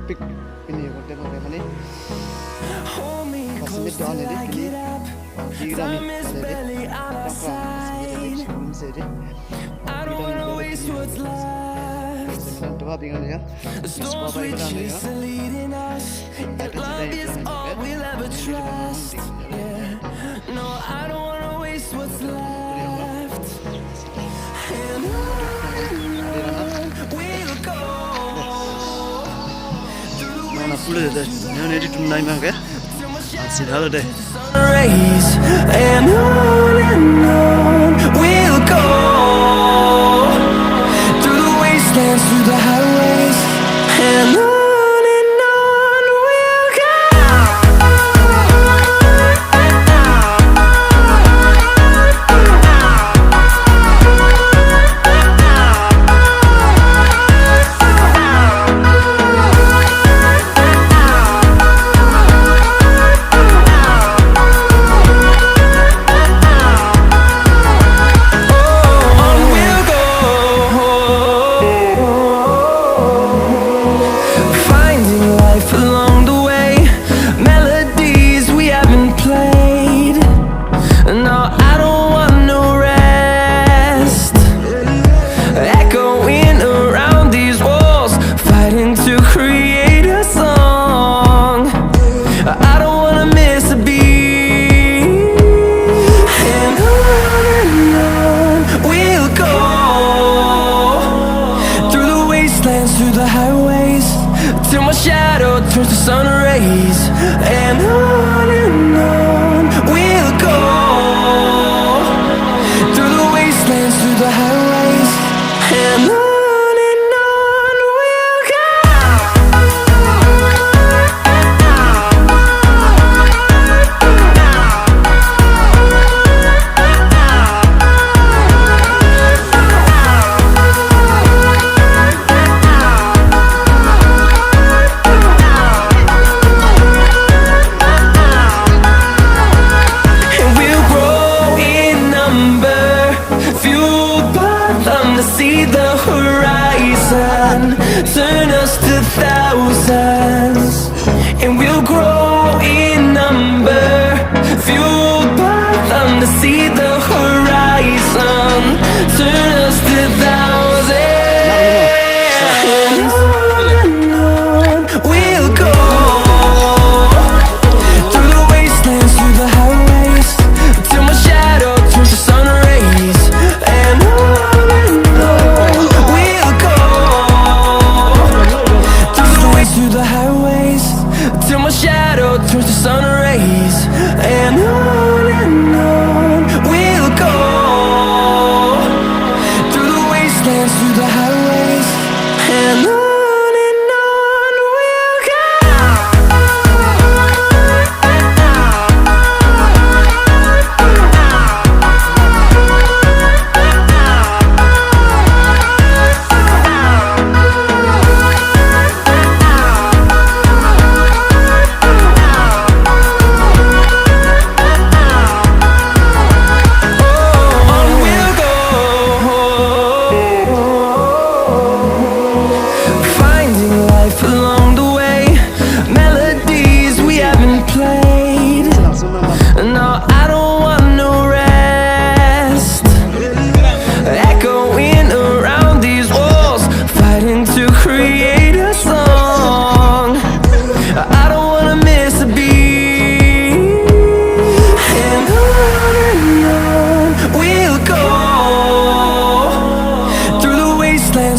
pick ini ko te mane mane pas mit done de kini gira ni pale de takwa se de I don't wanna waste what's left. To ha bingan ya storms we chase are leading us, and love is all we'll ever trust. Yeah, no, I don't wanna waste what's left. And on we'll go. Mana pule de ne ne tu nai ma ke asi thalo de and on we'll go through the wastelands, through the highways, and on. Through the highways, till my shadow turns to sun rays, and on we'll go through the wastelands, through the highways, and on. See the horizon, turn us to thousands, and we'll grow in number, fueled by them to see the horizon, turn us to thousands, and on we'll go through the wastelands, through the highways, till my shadow turns to sun rays, and on. Through the highways, till my shadow turns to sun rays, and on we'll go through the wastelands, through the highways, and on.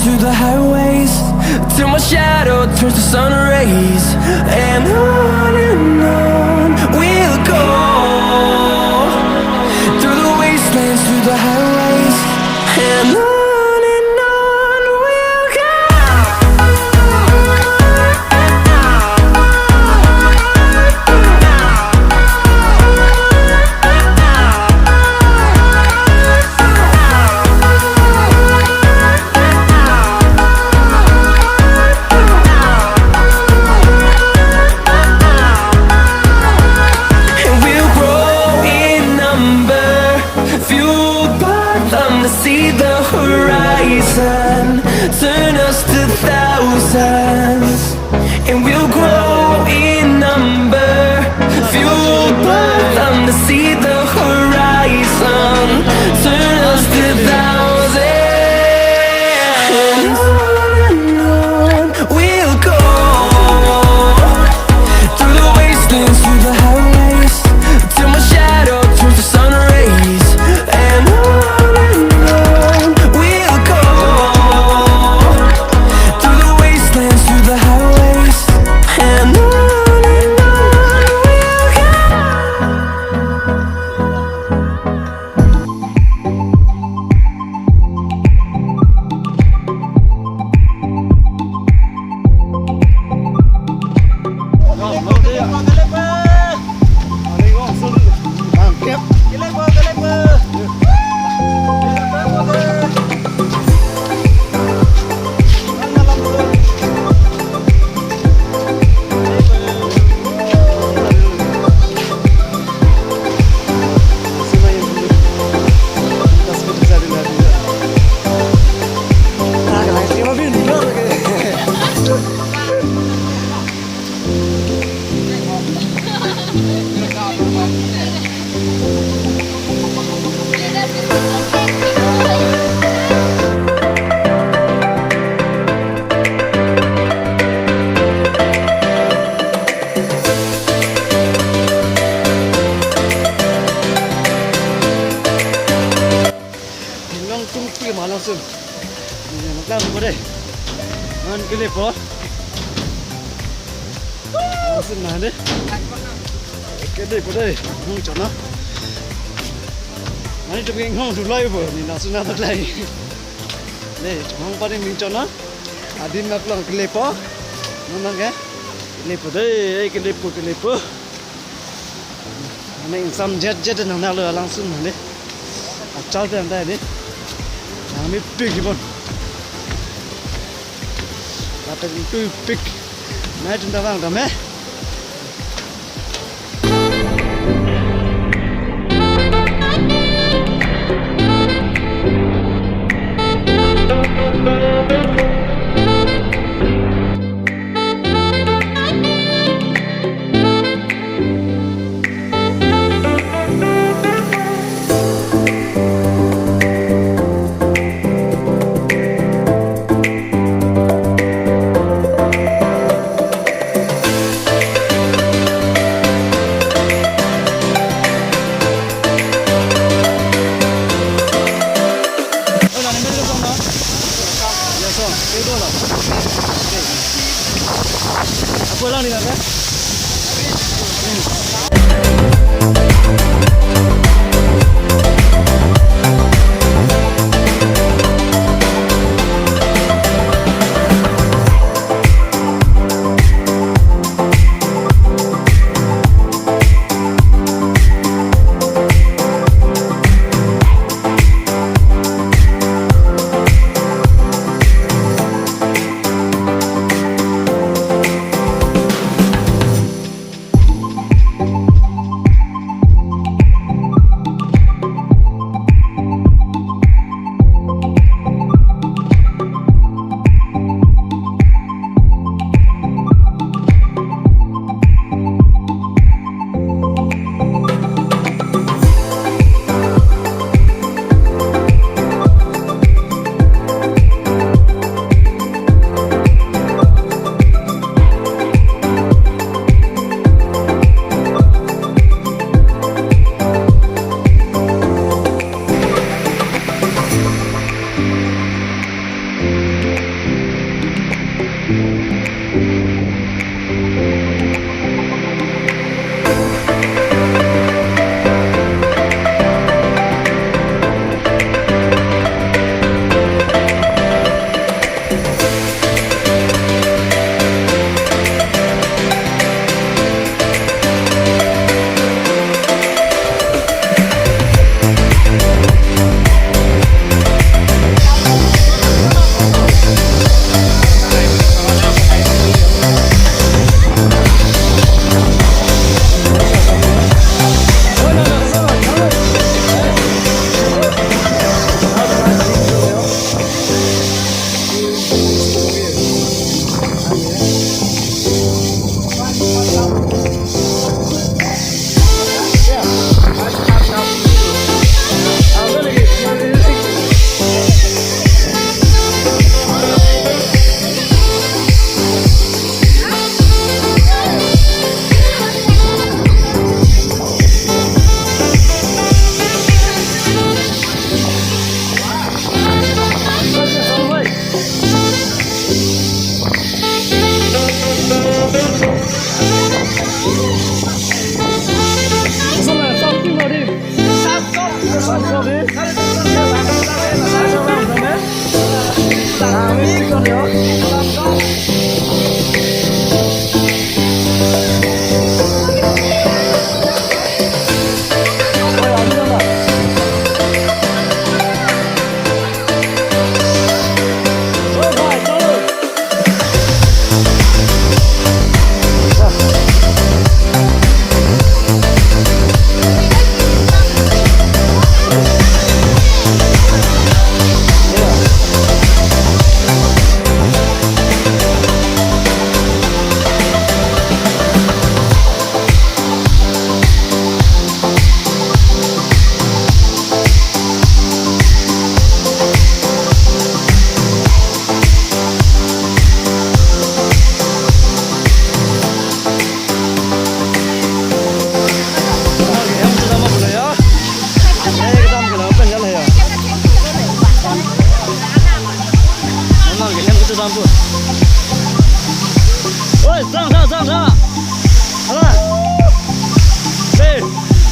Through the highways, till my shadow turns to sun rays, and on we'll go through the wastelands, through the highways, and on. langsung. Ini langsung boleh. Man kelip po. Langsung na deh. Kelip po deh. Hong chọn nó. Mani chụp cái hong chụp lại po. Ni langsung na thật lại. Đây, hong pa mình chọn nó. Adin na lang kelip po. Nang cái. Kelip po deh. Kelip po. Mình xăm jet nang nào lừa langsung na deh. Cháu tên đây đi. Nang mi pick po. Atau itu pick, nah itu dah bang, dah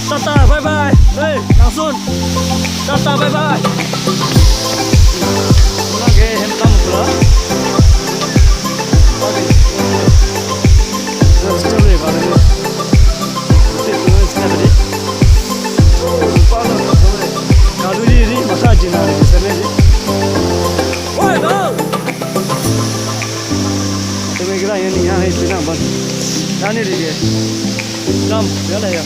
Tata bye bye. Hey, langsung. Tata bye bye. Lagi hentam pula. Oke. Terus coba kalau ini. Itu sekali tadi. Kalau ini masa jinak di sana ni. Woi, dong. Tapi kira ini yang ini nak ban. Tanya dia. Jam, jalan ya.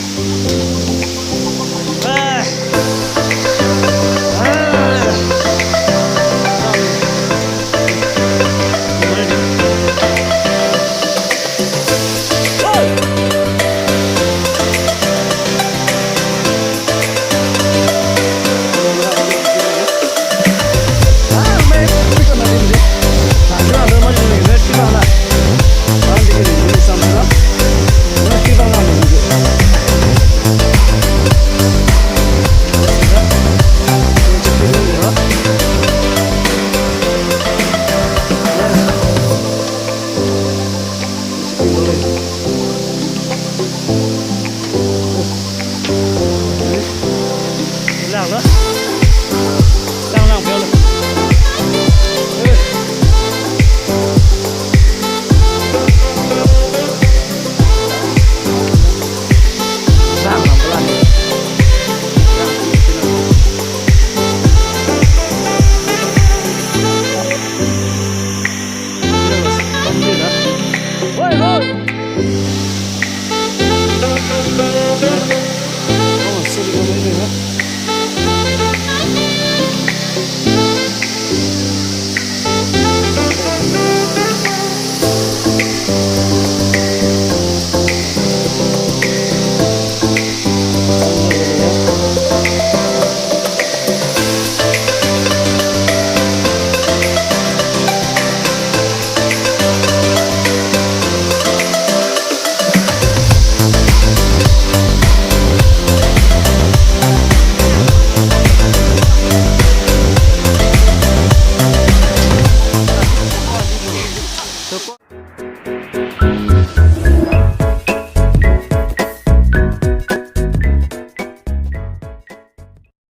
Nào nữa.